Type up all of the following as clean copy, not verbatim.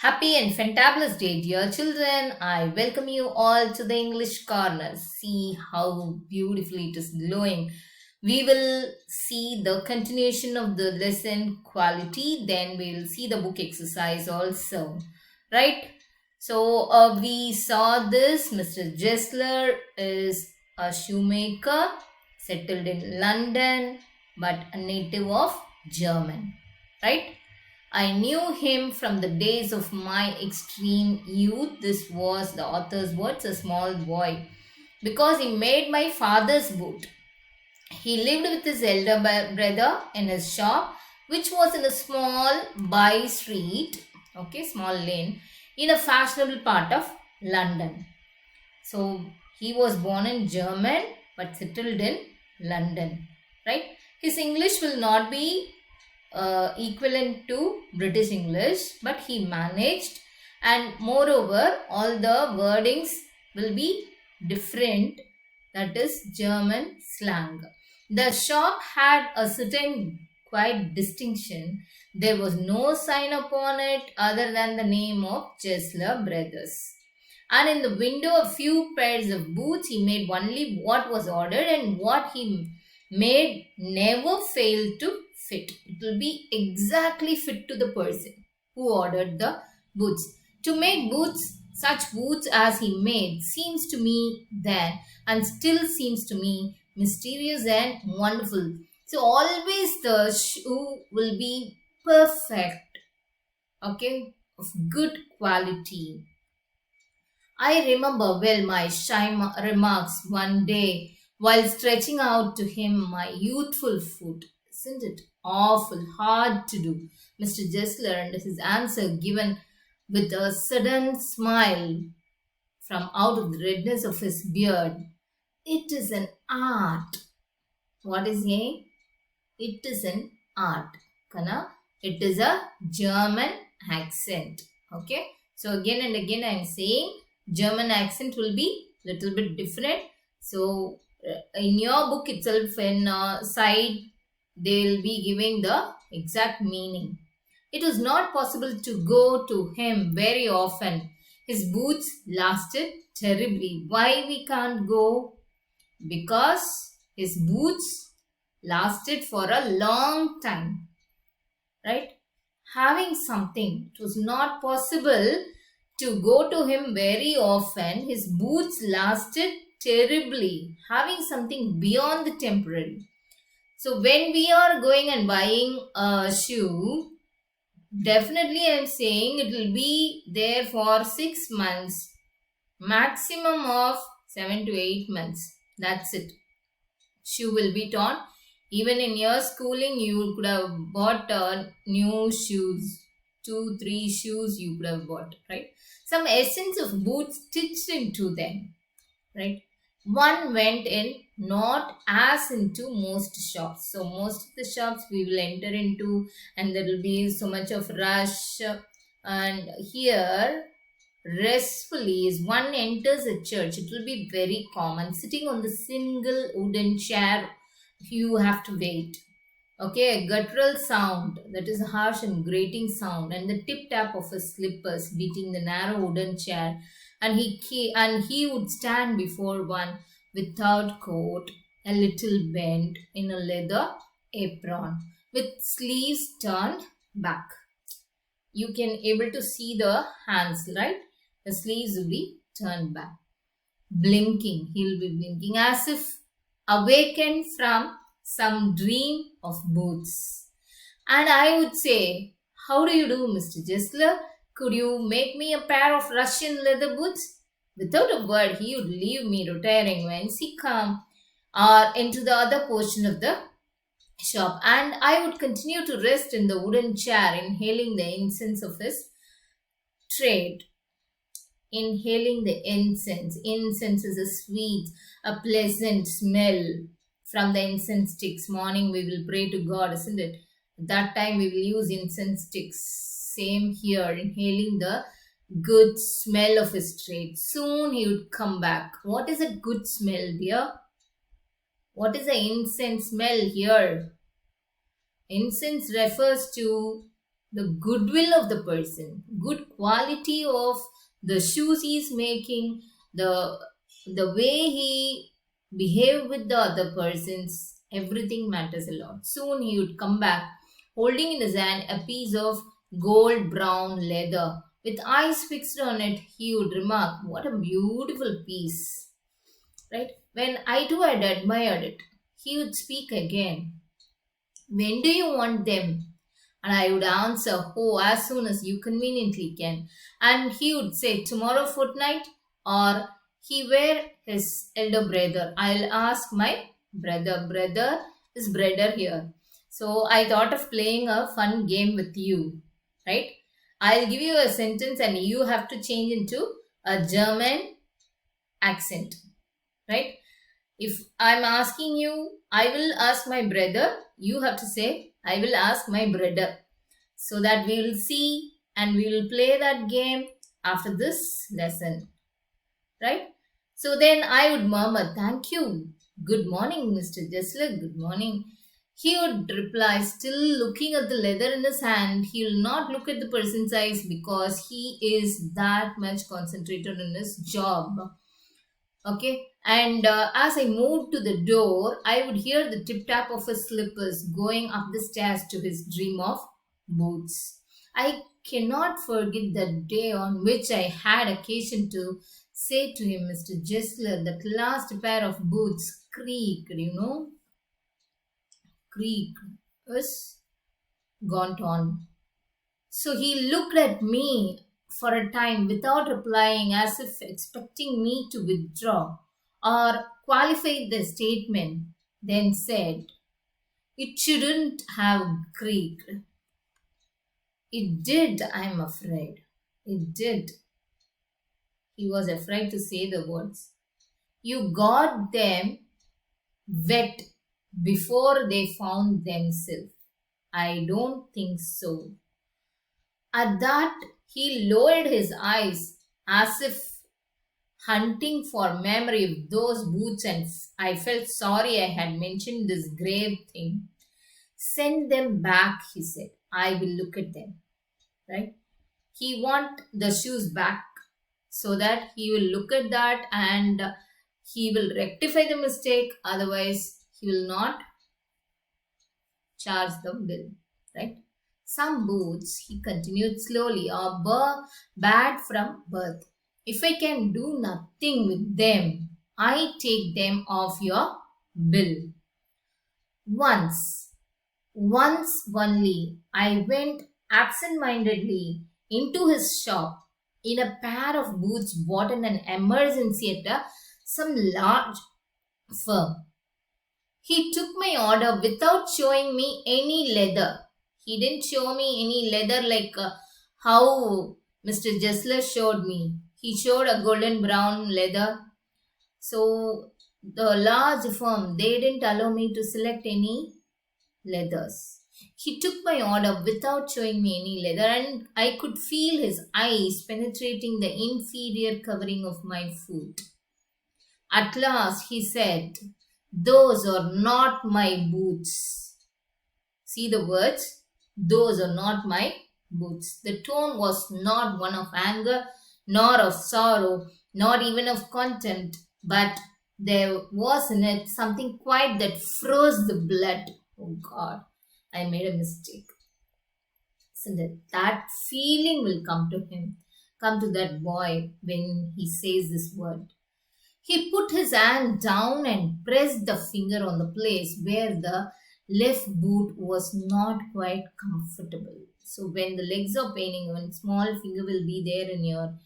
Happy and fantabulous day, dear children. I welcome you all to the English corner. See how beautifully it is glowing. We will see the continuation of the lesson quality, then we will see the book exercise also. Right? So, we saw this. Mr. Jessler is a shoemaker settled in London but a native of German. Right? I knew him from the days of my extreme youth. This was the author's words, a small boy, because he made my father's boot. He lived with his elder brother in his shop, which was in a small by street, okay, small lane, in a fashionable part of London. So he was born in German but settled in London, right? His English will not be equivalent to British English, but he managed, and moreover all the wordings will be different, that is German slang. The shop had a certain quite distinction. There was no sign upon it other than the name of Chesler Brothers. And in the window a few pairs of boots. He made only what was ordered, and what he made never failed to fit. It will be exactly fit to the person who ordered the boots. To make boots, such boots as he made, seems to me then and still seems to me mysterious and wonderful. So always the shoe will be perfect, okay, of good quality. I remember well my shy remarks one day while stretching out to him my youthful foot. Isn't it awful hard to do? Mr. Jessler, and his answer given with a sudden smile from out of the redness of his beard. It is an art. What is it? It is an art. Kana? It is a German accent. Okay. So again and again I am saying German accent will be little bit different. So in your book itself, in side, they will be giving the exact meaning. It was not possible to go to him very often. His boots lasted terribly. Why we can't go? Because his boots lasted for a long time. Right? Having something, it was not possible to go to him very often. His boots lasted terribly, having something beyond the temporary. So when we are going and buying a shoe, definitely I am saying it will be there for 6 months, maximum of 7 to 8 months. That's it. Shoe will be torn. Even in your schooling, you could have bought new shoes. 2, 3 shoes you could have bought, right? Some essence of boots stitched into them, right? One went in, not as into most shops. So most of the shops we will enter into, and there will be so much of rush. And here, restfully, as one enters a church, it will be very common. Sitting on the single wooden chair, you have to wait. Okay, a guttural sound, that is a harsh and grating sound, and the tip tap of his slippers beating the narrow wooden chair, and he would stand before one without coat, a little bent in a leather apron, with sleeves turned back. You can able to see the hands, right? The sleeves will be turned back. Blinking, he'll be blinking as if awakened from some dream of boots. And I would say, how do you do, Mr. Jessler? Could you make me a pair of Russian leather boots? Without a word, he would leave me retiring whence he come or into the other portion of the shop, and I would continue to rest in the wooden chair, inhaling the incense of his trade. Inhaling the incense. Incense is a sweet, a pleasant smell from the incense sticks. Morning we will pray to God, isn't it? That time we will use incense sticks. Same here, inhaling the good smell of his trade. Soon he would come back. What is a good smell, dear? What is the incense smell here? Incense refers to the goodwill of the person, good quality of the shoes he's making, the the way he behave with the other persons, everything matters a lot. Soon he would come back holding in his hand a piece of gold brown leather. With eyes fixed on it, he would remark, "What a beautiful piece!" Right? When I too had admired it, he would speak again. "When do you want them?" And I would answer, "Oh, as soon as you conveniently can." And he would say, "Tomorrow fortnight?" Or he were his elder brother. I'll ask my brother. Brother is brother here. So I thought of playing a fun game with you, right? I'll give you a sentence and you have to change into a German accent, right? If I'm asking you, I will ask my brother, you have to say, I will ask my brother. So that we will see and we will play that game after this lesson, right? So then I would murmur, "Thank you. Good morning, Mr. Jessler. Good morning." He would reply, still looking at the leather in his hand. He will not look at the person's eyes because he is that much concentrated on his job. Okay, and as I moved to the door, I would hear the tip tap of his slippers going up the stairs to his dream of boots. I cannot forget the day on which I had occasion to say to him, "Mr. Jessler, that last pair of boots creaked, creaked, is gone on." So he looked at me for a time without replying, as if expecting me to withdraw or qualify the statement, then said, "It shouldn't have creaked." It did, I'm afraid. It did. He was afraid to say the words. "You got them wet before they found themselves." "I don't think so." At that, he lowered his eyes as if hunting for memory of those boots, and I felt sorry I had mentioned this grave thing. "Send them back," he said. "I will look at them." Right? He want the shoes back so that he will look at that and he will rectify the mistake. Otherwise, he will not charge the bill. Right? "Some boots," he continued slowly, "are bad from birth. If I can do nothing with them, I take them off your bill." Once, once only, I went absent-mindedly into his shop in a pair of boots bought in an emergency at some large firm. He took my order without showing me any leather. He didn't show me any leather like how Mr. Jessler showed me. He showed a golden brown leather. So the large firm, they didn't allow me to select any leathers. He took my order without showing me any leather, and I could feel his eyes penetrating the inferior covering of my foot. At last he said, "Those are not my boots." See the words? "Those are not my boots." The tone was not one of anger, nor of sorrow, nor even of contempt, but there was in it something quite that froze the blood. Oh God, I made a mistake. So that feeling will come to him, come to that boy when he says this word. He put his hand down and pressed the finger on the place where the left boot was not quite comfortable. So when the legs are paining, one small finger will be there in your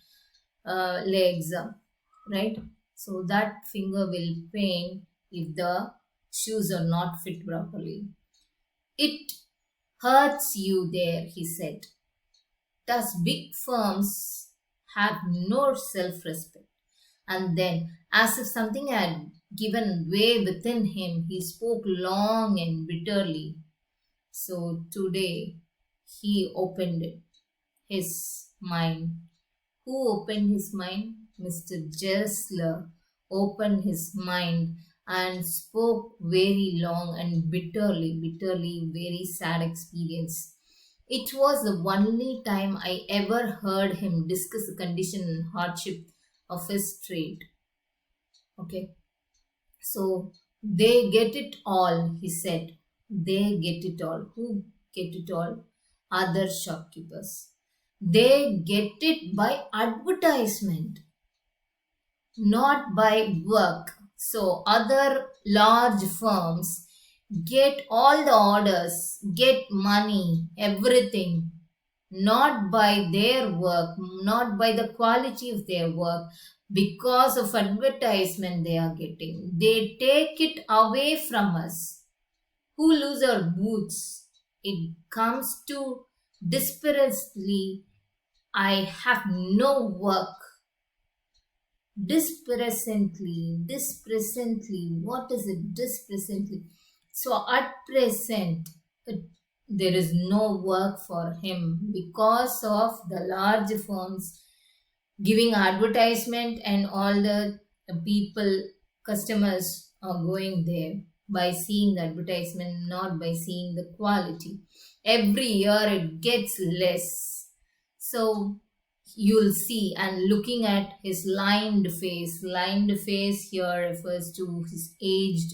legs, right? So that finger will pain if the shoes are not fit properly. "It hurts you there," he said. "Thus big firms have no self-respect." And then, as if something had given way within him, he spoke long and bitterly. So today, he opened his mind. Who opened his mind? Mr. Jessler opened his mind and spoke very long and bitterly, very sad experience. It was the only time I ever heard him discuss the condition and hardship of his trade. Okay, so they get it all, he said. They get it all. Who get it all? Other shopkeepers. They get it by advertisement, not by work. So other large firms get all the orders, get money, everything, not by their work, not by the quality of their work, because of advertisement they are getting. They take it away from us who lose our boots. It comes to desperately, I have no work. Dispresently, what is it? Dispresently. So at present, it- there is no work for him because of the large firms giving advertisement, and all the people, customers are going there by seeing the advertisement, not by seeing the quality. Every year it gets less. So you'll see, and looking at his lined face here refers to his aged,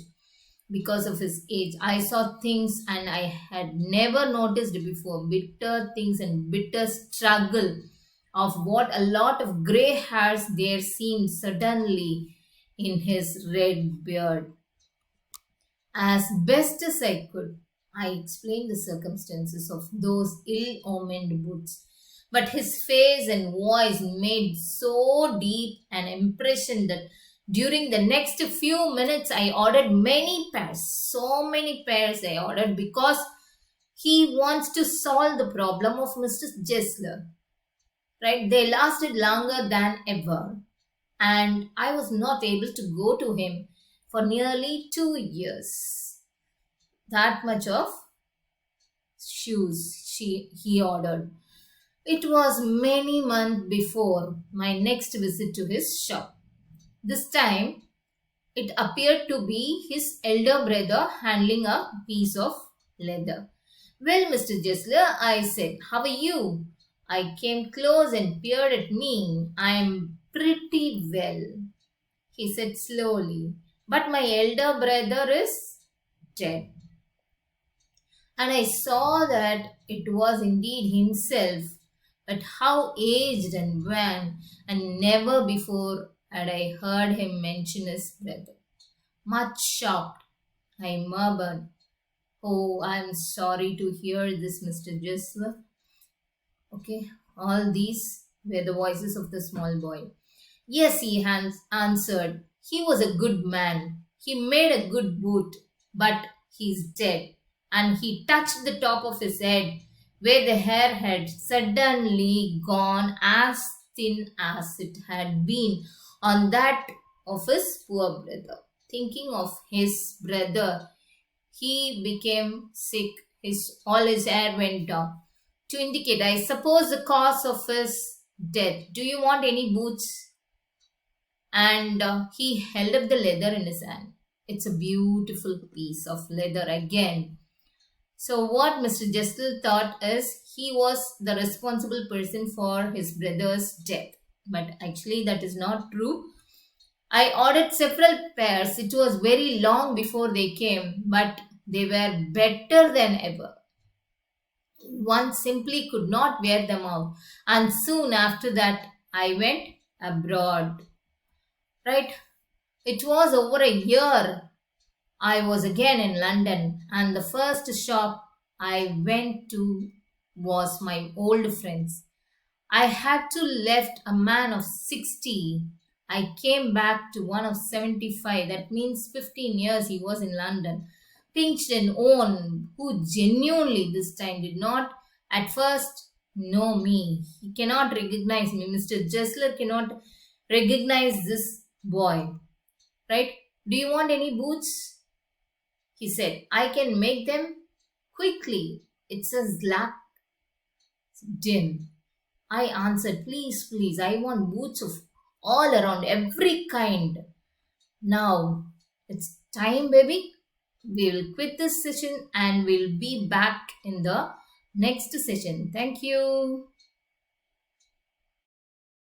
because of his age. I saw things and I had never noticed before, bitter things and bitter struggle of what a lot of gray hairs there seemed suddenly in his red beard. As best as I could, I explained the circumstances of those ill omened boots. But his face and voice made so deep an impression that during the next few minutes I ordered many pairs. So many pairs I ordered, because he wants to solve the problem of Mr. Jessler. Right? They lasted longer than ever, and I was not able to go to him for nearly 2 years. That much of shoes he ordered. It was many months before my next visit to his shop. This time it appeared to be his elder brother handling a piece of leather. Well, Mr. Jessler, I said, how are you? I came close and peered at me. I am pretty well, he said slowly. But my elder brother is dead. And I saw that it was indeed himself, but how aged and wan, and never before had I heard him mention his brother. Much shocked, I murmured, oh, I am sorry to hear this, Mr. Jessler. Okay, all these were the voices of the small boy. Yes, he answered. He was a good man. He made a good boot, but he's dead. And he touched the top of his head, where the hair had suddenly gone as thin as it had been on that of his poor brother. Thinking of his brother, he became sick. All his hair went down. To indicate, I suppose, the cause of his death. Do you want any boots? And he held up the leather in his hand. It's a beautiful piece of leather again. So what Mr. Jestel thought is he was the responsible person for his brother's death. But actually that is not true. I ordered several pairs. It was very long before they came, but they were better than ever. One simply could not wear them out. And soon after that, I went abroad. Right? It was over a year. I was again in London, and the first shop I went to was my old friend's. I had to left a man of 60. I came back to one of 75. That means 15 years he was in London. Pinched and Owen, who genuinely this time did not at first know me. He cannot recognize me. Mr. Jessler cannot recognize this boy. Right? Do you want any boots? He said. I can make them quickly. It says black dim. I answered, please, please, I want boots of all around, every kind. Now, it's time, baby. We'll quit this session and we'll be back in the next session. Thank you.